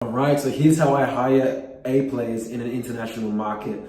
All right, so here's how I hire A players in an international market,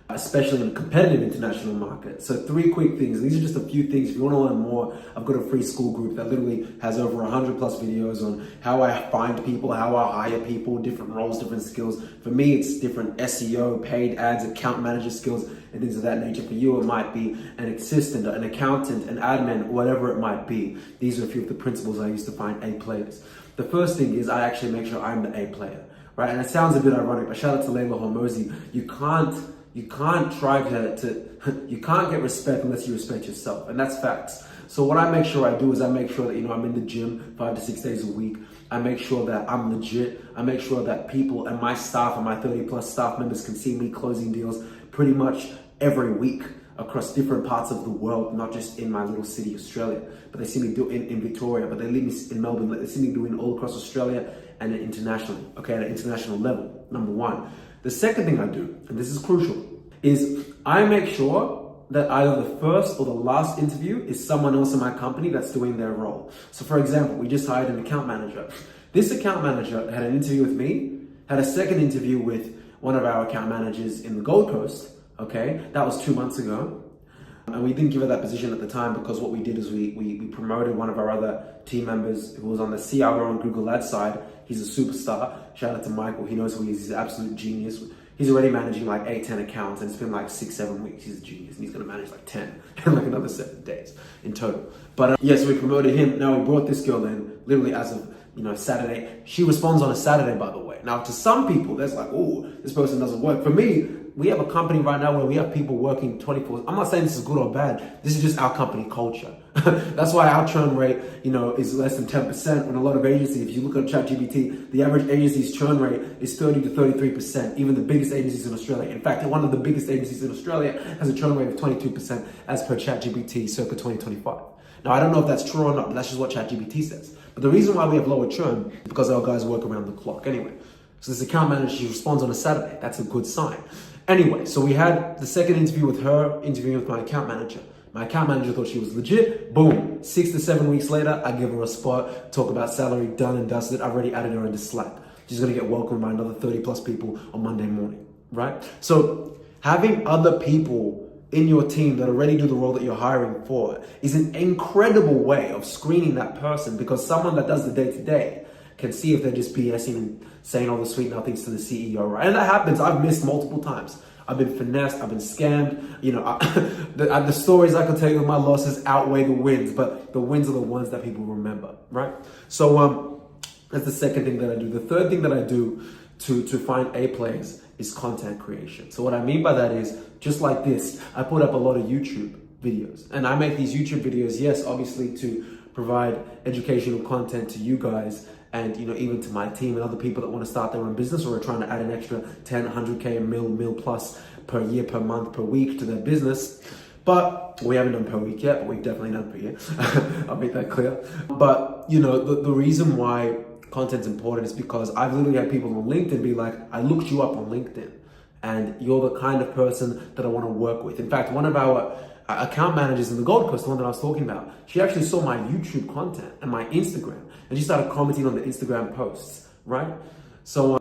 especially in a competitive international market. So 3 quick things. These are just a few things. If you want to learn more, I've got a free Skool group that literally has over 100 plus videos on how I find people, how I hire people, different roles, different skills. For me, it's different SEO, paid ads, account manager skills, and things of that nature. For you, it might be an assistant, an accountant, an admin, whatever it might be. These are a few of the principles I use to find A players. The first thing is I actually make sure I'm the A player, right? And it sounds a bit ironic, but shout out to Layla Hormozi. You can't try to you can't get respect unless you respect yourself, and that's facts. So what I make sure I do is I make sure that, I'm in the gym 5 to 6 days a week. I make sure that I'm legit. I make sure that people and my staff and my 30 plus staff members can see me closing deals pretty much every week across different parts of the world, not just in my little city, Australia, but they see me do it in Victoria, but they leave me in Melbourne, they see me doing all across Australia and internationally, okay, at an international level, number one. The second thing I do, and this is crucial, is I make sure that either the first or the last interview is someone else in my company that's doing their role. So for example, we just hired an account manager. This account manager had an interview with me, had a second interview with one of our account managers in the Gold Coast, okay? That was 2 months ago. And we didn't give her that position at the time because what we did is we promoted one of our other team members who was on the CRO and Google Ads side. He's a superstar. Shout out to Michael. He knows who he is. He's an absolute genius. He's already managing like 8-10 accounts, and it's been like 6-7 weeks. He's a genius, and he's going to manage like 10 in like another 7 days in total. But yeah, so we promoted him. Now we brought this girl in literally as of Saturday. She responds on a Saturday, by the way. Now to some people, there's like, oh, this person doesn't work. For me, we have a company right now where we have people working 24. I'm not saying this is good or bad. This is just our company culture. That's why our churn rate, is less than 10%. And a lot of agencies, if you look at ChatGPT, the average agency's churn rate is 30 to 33%. Even the biggest agencies in Australia. In fact, one of the biggest agencies in Australia has a churn rate of 22% as per ChatGPT circa 2025. Now, I don't know if that's true or not, but that's just what ChatGPT says. But the reason why we have lower churn is because our guys work around the clock anyway. So this account manager, she responds on a Saturday. That's a good sign. Anyway, so we had the second interview with her, interviewing with my account manager. My account manager thought she was legit. Boom. 6 to 7 weeks later, I give her a spot, talk about salary, done and dusted. I've already added her into Slack. She's going to get welcomed by another 30 plus people on Monday morning, right? So having other people in your team that already do the role that you're hiring for is an incredible way of screening that person, because someone that does the day-to-day can see if they're just BSing and saying all the sweet nothings to the CEO, right? And that happens. I've missed multiple times. I've been finessed. I've been scammed. The stories I can tell you of my losses outweigh the wins, but the wins are the ones that people remember, right? So that's the second thing that I do. The third thing that I do to find A players is content creation. So what I mean by that is, just like this, I put up a lot of YouTube videos, and I make these YouTube videos, yes, obviously to provide educational content to you guys, and even to my team and other people that want to start their own business or are trying to add an extra 10, 100K, a mil plus per year, per month, per week to their business. But we haven't done per week yet, but we've definitely done per year. I'll make that clear. But the reason why content's important is because I've literally had people on LinkedIn be like, I looked you up on LinkedIn and you're the kind of person that I want to work with. In fact, one of our account managers in the Gold Coast, the one that I was talking about, she actually saw my YouTube content and my Instagram, and she started commenting on the Instagram posts, right? So,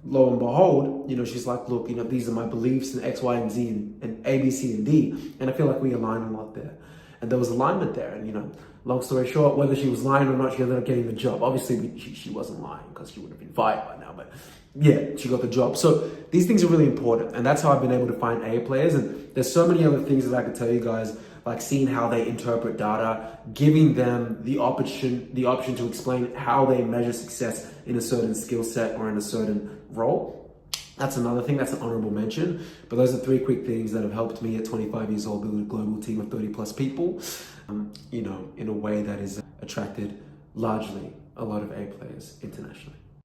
lo and behold, she's like, look, these are my beliefs and X, Y, and Z and A, B, C, and D. And I feel like we align a lot there. And there was alignment there. And, long story short, whether she was lying or not, she ended up getting the job. Obviously, she wasn't lying because she would have been fired by now. But yeah, she got the job. So these things are really important. And that's how I've been able to find A players. And there's so many other things that I could tell you guys, like seeing how they interpret data, giving them the option to explain how they measure success in a certain skill set or in a certain role. That's another thing, that's an honorable mention. But those are 3 quick things that have helped me at 25 years old build a global team of 30 plus people, in a way that has attracted largely a lot of A players internationally.